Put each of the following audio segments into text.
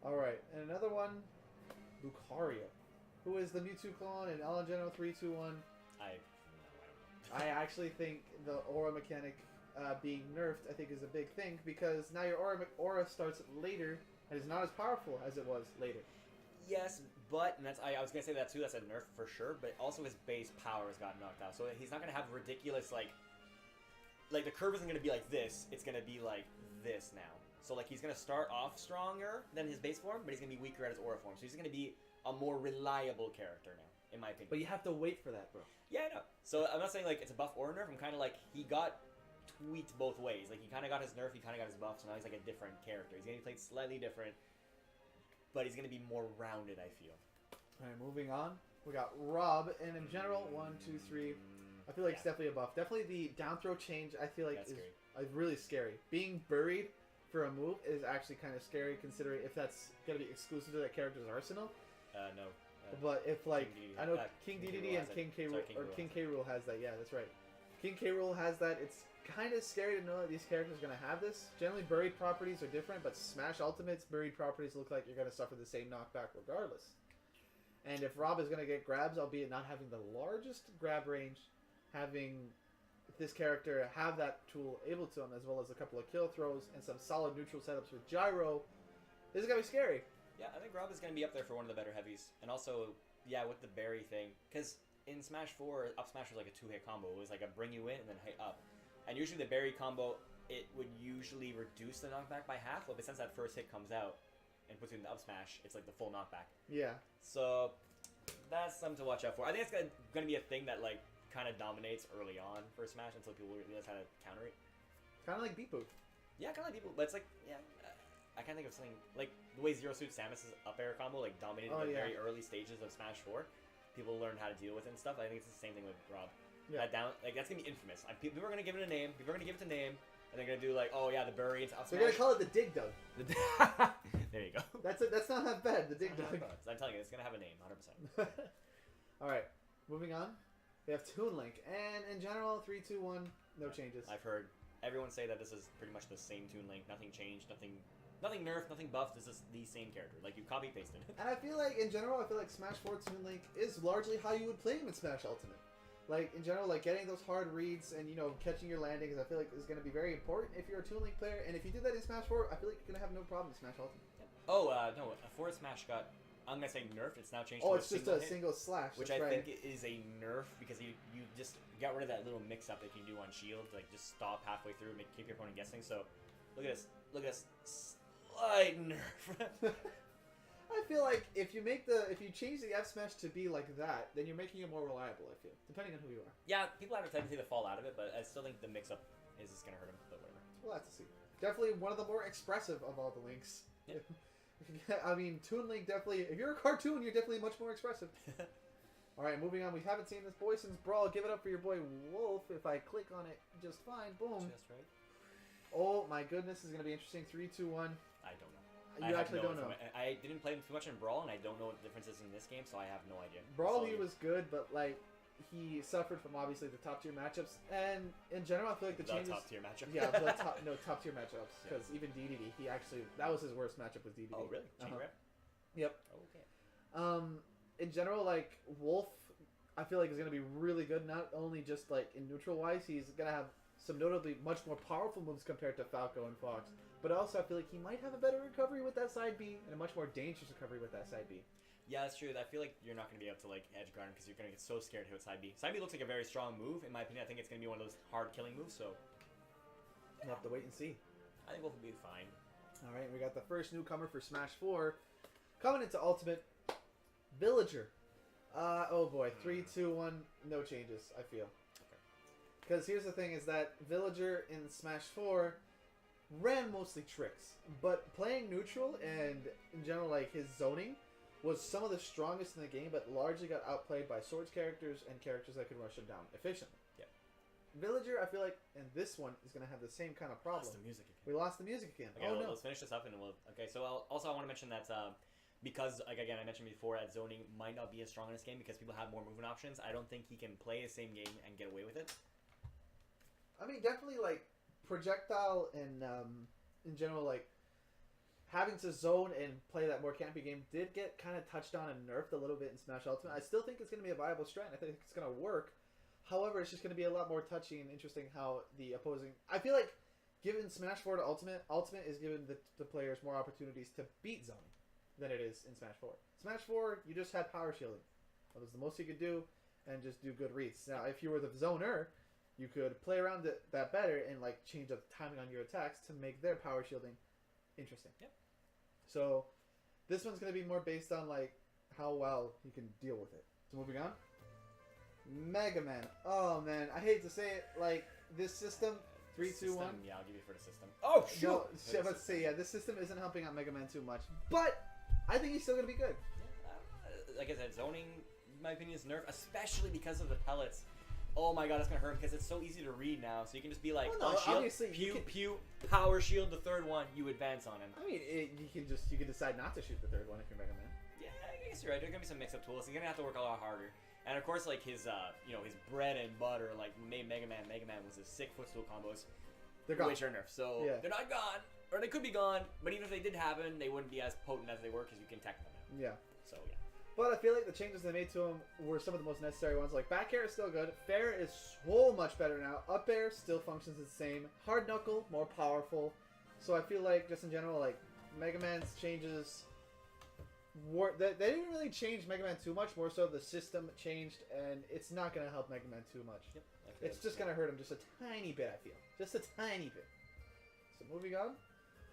Alright, and another one, Lucario, who is the Mewtwo clone in Alengeno 321. I don't know. I actually think the aura mechanic being nerfed, I think, is a big thing, because now your aura starts later and is not as powerful as it was later. Yes, but, and I was going to say that too, that's a nerf for sure, but also his base power has gotten knocked out. So he's not going to have ridiculous, like the curve isn't going to be like this, it's going to be like this now. So, like, he's going to start off stronger than his base form, but he's going to be weaker at his aura form. So he's going to be a more reliable character now, in my opinion. But you have to wait for that, bro. Yeah, I know. So I'm not saying, like, it's a buff or a nerf. I'm kind of like, he got tweaked both ways. Like, he kind of got his nerf, he kind of got his buff, so now he's like a different character. He's going to be played slightly different, but he's going to be more rounded, I feel. Alright, moving on. We got Rob, and in general, 1, 2, 3. I feel like it's definitely a buff. Definitely the down throw change, I feel like, is really scary. Being buried for a move is actually kind of scary, considering if that's going to be exclusive to that character's arsenal. No. But if, like, King I know King DDD and King K. Rool, or King K. Rool has that. Yeah, that's right. King K. Rool has that. It's kind of scary to know that these characters are going to have this. Generally, buried properties are different, but Smash Ultimate's buried properties look like you're going to suffer the same knockback regardless. And if Rob is going to get grabs, albeit not having the largest grab range, having this character have that tool able to him, as well as a couple of kill throws and some solid neutral setups with Gyro, this is going to be scary. Yeah, I think Rob is going to be up there for one of the better heavies. And also, yeah, with the berry thing. Because in Smash 4, up smash was like a 2-hit combo. It was like a bring you in and then hit up. And usually the berry combo, it would usually reduce the knockback by half. But since that first hit comes out and puts you in the up smash, it's like the full knockback. Yeah. So that's something to watch out for. I think it's going to be a thing that, like, kind of dominates early on for Smash until people realize how to counter it. Kind of like Beat Boop. Yeah, kind of like Beat Boop. But it's like, yeah... I can't think of something like the way Zero Suit Samus's up air combo like dominated the very early stages of Smash 4. People learned how to deal with it and stuff. I think it's the same thing with Rob. Yeah. That's gonna be infamous. People are gonna give it a name. People are gonna give it a name, and they're gonna do like, oh yeah, the bury into up smash. They're gonna call it the Dig Dug. There you go. That's not that bad. The Dig Dug. I'm telling you, it's gonna have a name, 100%. All right, moving on. We have Toon Link, and in general, 3, 2, 1, no changes. I've heard everyone say that this is pretty much the same Toon Link. Nothing changed. Nothing nerfed, nothing buffed. This is the same character. Like, you copy pasted. And I feel like, in general, Smash 4 Toon Link is largely how you would play him in Smash Ultimate. Like, in general, like, getting those hard reads and, you know, catching your landings, I feel like is going to be very important if you're a Toon Link player. And if you do that in Smash 4, I feel like you're going to have no problem in Smash Ultimate. Yep. Oh, no. Forward Smash got, I'm going to say nerfed. It's now changed to it's just a single slash. Which I think is a nerf because you just got rid of that little mix-up that you can do on shield. Like, just stop halfway through and keep your opponent guessing. So, look at this. Look at this. Slight nerf. I feel like if you change the F smash to be like that, then you're making it more reliable. I feel, depending on who you are. Yeah, people have a tendency to fall out of it, but I still think the mix-up is just gonna hurt him. But whatever. We'll have to see. Definitely one of the more expressive of all the links. Yeah. I mean, Toon Link definitely. If you're a cartoon, you're definitely much more expressive. All right, moving on. We haven't seen this boy since Brawl. Give it up for your boy Wolf. If I click on it, just fine. Boom. Just right. Oh my goodness, this is gonna be interesting. 3, 2, 1. I don't know. You actually don't know. I didn't play him too much in Brawl, and I don't know what the difference is in this game, so I have no idea. Brawl, he was good, but like he suffered from obviously the top tier matchups, and in general, I feel like the changes. Top tier matchup. Yeah, top tier matchups, because even DDD, he actually that was his worst matchup with DDD. Oh really? Chain rep? Yep. Okay. In general, like Wolf, I feel like is gonna be really good. Not only just like in neutral wise, he's gonna have some notably much more powerful moves compared to Falco and Fox. But also, I feel like he might have a better recovery with that side B, and a much more dangerous recovery with that side B. Yeah, that's true. I feel like you're not going to be able to like edge guard him because you're going to get so scared to hit side B. Side B looks like a very strong move, in my opinion. I think it's going to be one of those hard killing moves, so... We'll have to wait and see. I think Wolf will be fine. Alright, we got the first newcomer for Smash 4. Coming into Ultimate, Villager. Oh boy, 3, 2, 1, no changes, I feel. Okay. Because here's the thing, is that Villager in Smash 4... ran mostly tricks, but playing neutral and in general like his zoning was some of the strongest in the game, but largely got outplayed by swords characters and characters that could rush him down efficiently. Yeah. Villager, I feel like in this one is going to have the same kind of problem. Lost the music again. We lost the music again. Okay, oh no. Let's finish this up and we'll. Okay, so also I want to mention that because like again I mentioned before that zoning might not be as strong in this game because people have more movement options. I don't think he can play the same game and get away with it. I mean, definitely like projectile and in general like having to zone and play that more campy game did get kind of touched on and nerfed a little bit in Smash Ultimate. I still think it's going to be a viable strat. I think it's going to work. However, it's just going to be a lot more touchy and interesting how the opposing... I feel like given Smash 4 to Ultimate is giving the players more opportunities to beat zoning than it is in Smash 4. Smash 4, you just had power shielding. That was the most you could do and just do good reads. Now, if you were the zoner, you could play around that better and like change up the timing on your attacks to make their power shielding interesting. Yep. So this one's going to be more based on like how well you can deal with it. So moving on. Mega Man. Oh man, I hate to say it, like this system 3, 2, 1. Yeah, I'll give you for the system. Oh shoot! No, let's say this system isn't helping out Mega Man too much, but I think he's still gonna be good. Like I said, zoning, in my opinion, is nerfed, especially because of the pellets. Oh my god, it's gonna hurt because it's so easy to read now. So you can just be like, well, no, shield, obviously pew, power shield the third one, you advance on him. I mean, you can decide not to shoot the third one if you're Mega Man. Yeah, I guess you're right. There's gonna be some mix-up tools. He's gonna have to work a lot harder. And of course, like his, his bread and butter, like made Mega Man was his sick footstool combos, they're gone. Which are nerfed. So they're not gone, or they could be gone. But even if they did happen, they wouldn't be as potent as they were because you can tech them now. Yeah. So yeah. But I feel like the changes they made to him were some of the most necessary ones. Like back air is still good. Fair is so much better now. Up air still functions the same. Hard knuckle more powerful. So I feel like just in general, like Mega Man's changes. They didn't really change Mega Man too much. More so, the system changed, and it's not going to help Mega Man too much. Yep, it's just going to hurt him just a tiny bit, I feel. Just a tiny bit. So moving on,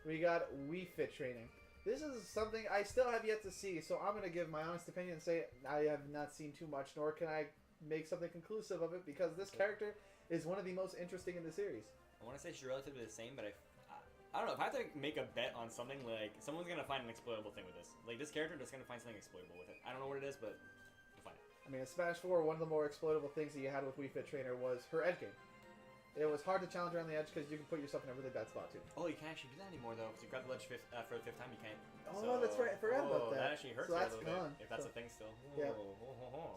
we got Wii Fit training. This is something I still have yet to see, so I'm going to give my honest opinion and say I have not seen too much, nor can I make something conclusive of it, because this character is one of the most interesting in the series. I want to say she's relatively the same, but I don't know. If I have to make a bet on something, like, someone's going to find an exploitable thing with this. Like, this character is going to find something exploitable with it. I don't know what it is, but we'll find it. I mean, in Smash 4, one of the more exploitable things that you had with Wii Fit Trainer was her edge game. It was hard to challenge her on the edge because you can put yourself in a really bad spot, too. Oh, you can't actually do that anymore, though. Because you grab the ledge for the fifth time, you can't. Oh, that's right. I forgot about that. That actually hurts so a little gone. bit, if that's a thing still. Yeah.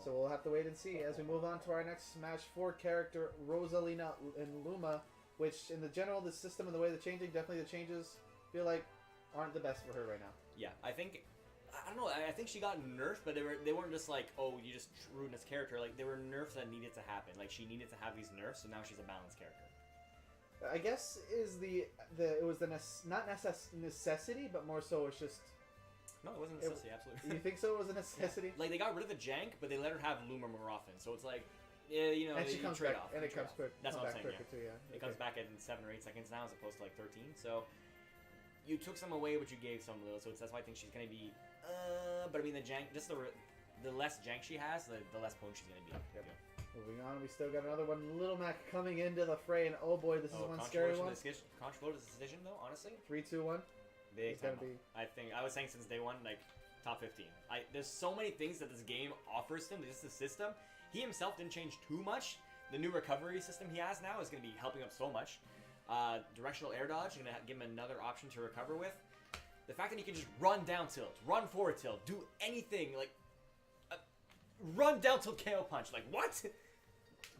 So we'll have to wait and see as we move on to our next Smash 4 character, Rosalina and Luma, which in the general, the system and the way they're changing, definitely the changes feel like aren't the best for her right now. Yeah, I think, I don't know, I think she got nerfed, but they weren't just like, oh, you just ruined this character. Like, there were nerfs that needed to happen. Like, she needed to have these nerfs, so now she's a balanced character. I guess it was not necessity, but more so it's just... No, it wasn't a necessity, absolutely. You think so? It was a necessity? Yeah. Like, they got rid of the jank, but they let her have Luma more often. So it's like, yeah, you know, and she comes back, off. and it comes quick. That's what I'm saying, Too, yeah. It comes back in 7 or 8 seconds now as opposed to like 13. So you took some away, but you gave some of those. So that's why I think she's going to be, but I mean, the jank, just the less jank she has, the less potent she's going to be. Yep. Yeah. Moving on, we still got another one. Little Mac coming into the fray, and oh boy, this is one scary one. Controversial decision, though, honestly. 3, 2, 1. Big time. I think I was saying since day one, like top 15. There's so many things that this game offers him. Just the system. He himself didn't change too much. The new recovery system he has now is going to be helping him so much. Directional air dodge, going to give him another option to recover with. The fact that he can just run down tilt, run forward tilt, do anything like run down tilt KO punch. Like what?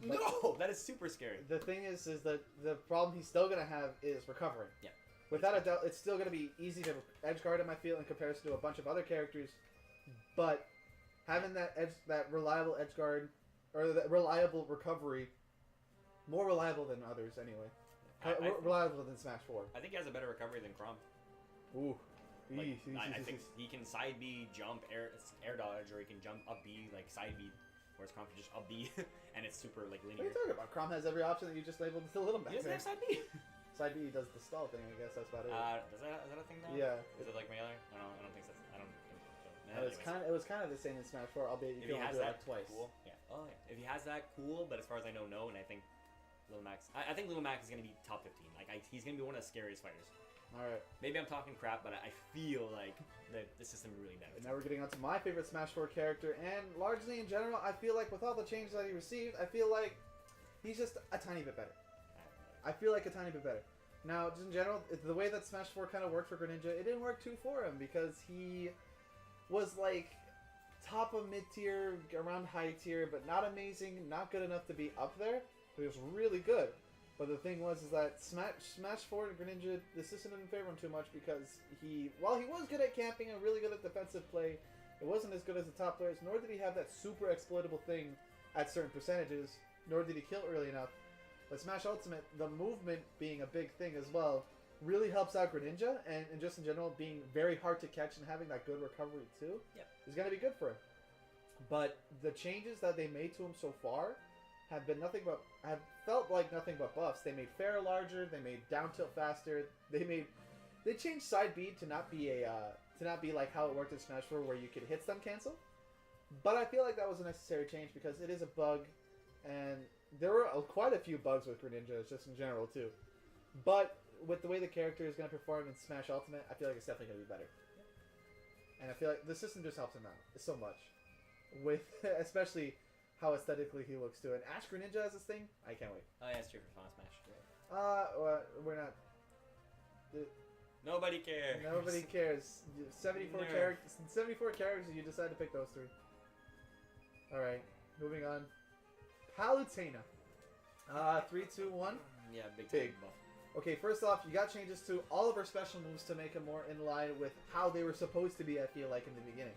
But no, that is super scary. The thing is that the problem he's still going to have is recovering. Yeah. Without a doubt, it's still going to be easy to edge guard him, I feel, in comparison to a bunch of other characters. But having that reliable edge guard, or that reliable recovery, more reliable than others anyway. Reliable than Smash 4. I think he has a better recovery than Chrom. Ooh. Like, I think he can side B, jump, air dodge, or he can jump up B, like side B. Whereas Chrom can just up B, and it's super like linear. What are you talking about? Chrom has every option that you just labeled the Little Mac. He doesn't have side B. Side B does the stall thing, I guess that's about it. Is that a thing now? Yeah. Is it like melee? I don't think so. I don't think so. It was kind of the same in Smash 4, albeit you can only do it like twice. Cool. Yeah. Oh yeah. If he has that, cool. But as far as I know, no. And I think Little Max. I think Little Max is gonna be top 15. Like he's gonna be one of the scariest fighters. All right. Maybe I'm talking crap, but I feel like the system really benefits. Now we're getting on to my favorite Smash 4 character, and largely in general, I feel like with all the changes that he received, I feel like he's just a tiny bit better. I feel like a tiny bit better. Now, just in general, the way that Smash 4 kind of worked for Greninja, it didn't work too for him because he was like top of mid-tier, around high tier, but not amazing, not good enough to be up there, but he was really good. But the thing is that Smash 4 and Greninja, the system didn't favor him too much because while he was good at camping and really good at defensive play, it wasn't as good as the top players, nor did he have that super exploitable thing at certain percentages, nor did he kill early enough. But Smash Ultimate, the movement being a big thing as well, really helps out Greninja, and just in general, being very hard to catch and having that good recovery too, is going to be good for him. But the changes that they made to him so far have felt like nothing but buffs. They made fair larger, they made down tilt faster, they changed side B to not be like how it worked in Smash 4 where you could hit stun cancel. But I feel like that was a necessary change because it is a bug, and there were quite a few bugs with Greninja just in general too. But with the way the character is going to perform in Smash Ultimate, I feel like it's definitely going to be better. And I feel like the system just helps him out so much. With especially how aesthetically he looks too. And Ash Greninja as this thing, I can't wait. Oh yeah, it's true for Final Smash. We're not. Nobody cares. Nobody cares. 74 characters. 74 characters. You decide to pick those 3. All right, moving on. Palutena. 3, 2, 1. Yeah, big buff. Okay, first off, you got changes to all of her special moves to make them more in line with how they were supposed to be, I feel like, in the beginning.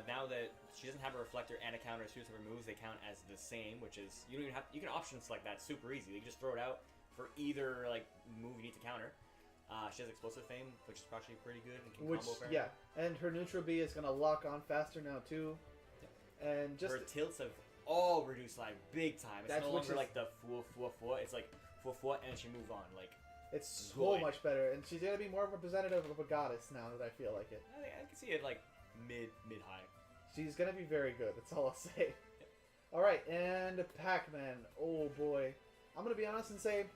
Now that she doesn't have a reflector and a counter as soon as her moves, they count as the same, which is you can option select that super easy. You can just throw it out for either like move you need to counter. She has explosive fame, which is actually pretty good and can combo fair. Yeah, and her neutral B is gonna lock on faster now too. And just her tilts have all reduced like big time. It's no longer like the full. It's like full and she move on like. It's so much better, and she's gonna be more representative of a goddess now that I feel like it. I can see it like mid high. She's gonna be very good. That's all I'll say. All right, and Pac-Man. Oh boy, I'm gonna be honest and say,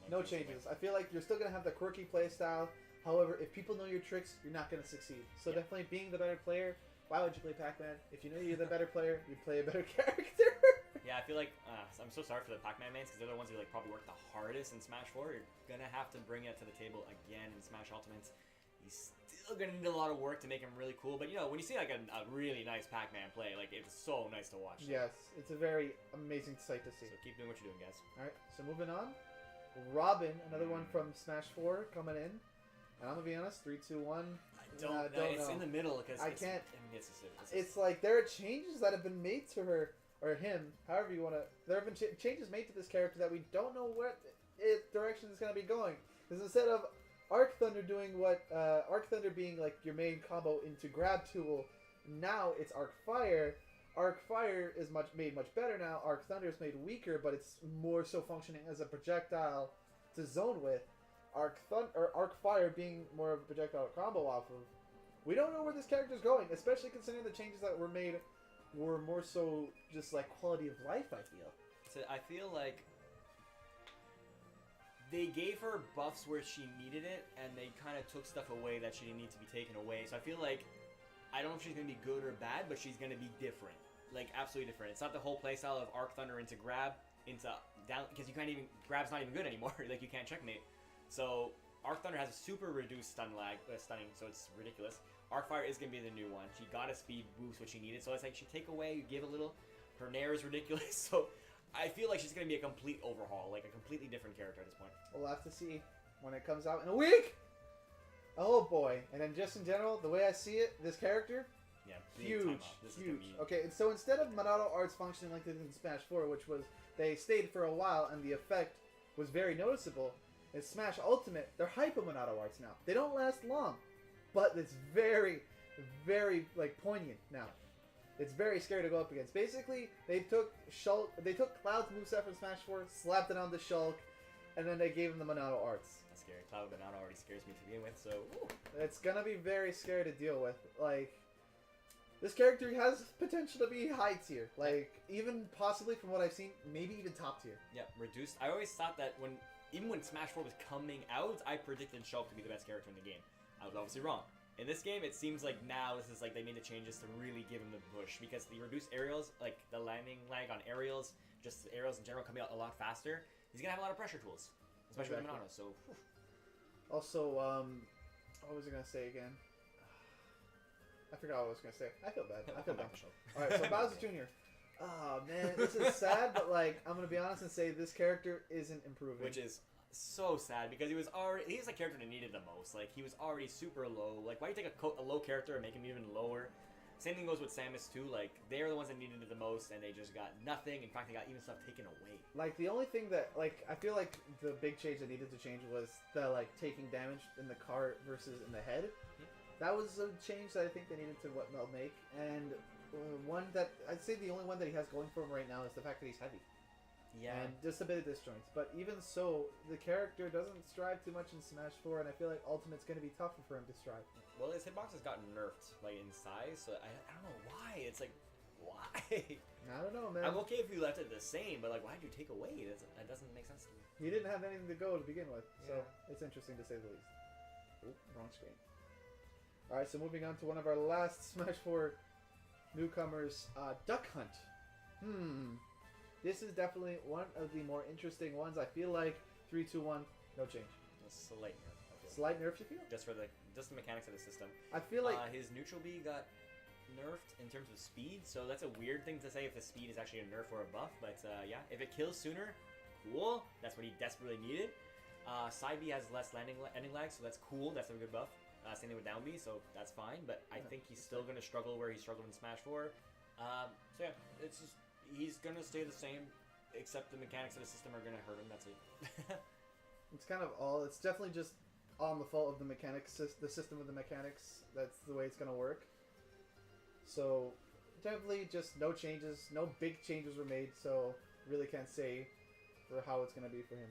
no changes. I feel like you're still gonna have the quirky playstyle. However, if people know your tricks, you're not gonna succeed. So definitely being the better player. Why would you play Pac-Man? If you know you're the better player, you play a better character. Yeah, I feel like I'm so sorry for the Pac-Man mains because they're the ones who like probably work the hardest in Smash 4. You're gonna have to bring it to the table again in Smash Ultimates. He's still gonna need a lot of work to make him really cool, but you know when you see like a really nice Pac-Man play, like it's so nice to watch. Yes, it's a very amazing sight to see. So keep doing what you're doing, guys. All right, so moving on, Robin, another one from Smash 4 coming in, and I'm gonna be honest, 3, 2, 1. Don't know. It's in the middle because I can't. I mean, it's like there are changes that have been made to her or him, however you want to. There have been changes made to this character that we don't know where direction is going to be going. Because instead of Arc Thunder doing what Arc Thunder being like your main combo into grab tool, now it's Arc Fire. Arc Fire is made much better now. Arc Thunder is made weaker, but it's more so functioning as a projectile to zone with. Arc Fire being more of a projectile combo off of. We don't know where this character is going, especially considering the changes that were made were more so just like quality of life, I feel. So I feel like they gave her buffs where she needed it, and they kind of took stuff away that she didn't need to be taken away. So I feel like, I don't know if she's going to be good or bad, but she's going to be different. Like, absolutely different. It's not the whole playstyle of Arc Thunder into grab, into down, because you can't even, grab's not even good anymore. Like, you can't checkmate. So, Arc Thunder has a super reduced stunning, so it's ridiculous. Arc Fire is going to be the new one. She got a speed boost, what she needed. So it's like, she take away, you give a little. Her Nair is ridiculous. So, I feel like she's going to be a complete overhaul. Like, a completely different character at this point. We'll have to see when it comes out in a week. Oh, boy. And then just in general, the way I see it, this character, yeah, huge. Okay, so instead of Monado Arts functioning like they did in Smash 4, which was, they stayed for a while and the effect was very noticeable, in Smash Ultimate, they're hyper Monado Arts now. They don't last long, but it's very, very like poignant now. It's very scary to go up against. Basically, they took Cloud's moveset from Smash 4, slapped it on the Shulk, and then they gave him the Monado Arts. That's scary. Cloud Monado already scares me to begin with, so ooh. It's gonna be very scary to deal with. Like, this character has potential to be high tier. Like, even possibly from what I've seen, maybe even top tier. Yeah, reduced. I always thought that even when Smash 4 was coming out, I predicted Shulk to be the best character in the game. I was obviously wrong. In this game, it seems like now this is like they made the changes to really give him the push, because the reduced aerials, like the landing lag on aerials, just the aerials in general coming out a lot faster, he's gonna have a lot of pressure tools, especially with Monado. So, whew. Also, what was I gonna say again? I forgot what I was gonna say. I feel bad. I feel bad. All right, so Bowser Jr. Oh man, this is sad, but like I'm gonna be honest and say this character isn't improving. Which is so sad because he's a character that needed the most. Like he was already super low. Like why you take a low character and make him even lower? Same thing goes with Samus too. Like they were the ones that needed it the most, and they just got nothing. In fact, they got even stuff taken away. Like the only thing that like I feel like the big change that needed to change was the like taking damage in the cart versus in the head. Yeah. That was a change that I think they needed to make. And one that I'd say the only one that he has going for him right now is the fact that he's heavy. Yeah. And just a bit of disjoints. But even so, the character doesn't strive too much in Smash 4, and I feel like Ultimate's going to be tougher for him to strive. Well, his hitbox has gotten nerfed, like, in size, so I don't know why. It's like, why? I don't know, man. I'm okay if you left it the same, but, like, why did you take away? That doesn't make sense to me. He didn't have anything to go to begin with, so Yeah. it's interesting to say the least. Oop, wrong screen. Alright, so moving on to one of our last Smash 4 newcomers, Duck Hunt. This is definitely one of the more interesting ones. I feel like 3, 2, 1, no change. A slight nerf. I feel. Slight nerf, you feel? Just the mechanics of the system. I feel like his neutral B got nerfed in terms of speed, so that's a weird thing to say if the speed is actually a nerf or a buff. But yeah, if it kills sooner, cool. That's what he desperately needed. Side B has less ending lag, so that's cool. That's a good buff. Same thing with down B, so that's fine. But I think he's still going to struggle where he struggled in Smash 4. So yeah, it's just he's going to stay the same, except the mechanics of the system are going to hurt him. That's it. it's kind of all. It's definitely just on the fault of the mechanics, the system of the mechanics. That's the way it's going to work. So definitely just no changes. No big changes were made, so really can't say for how it's going to be for him.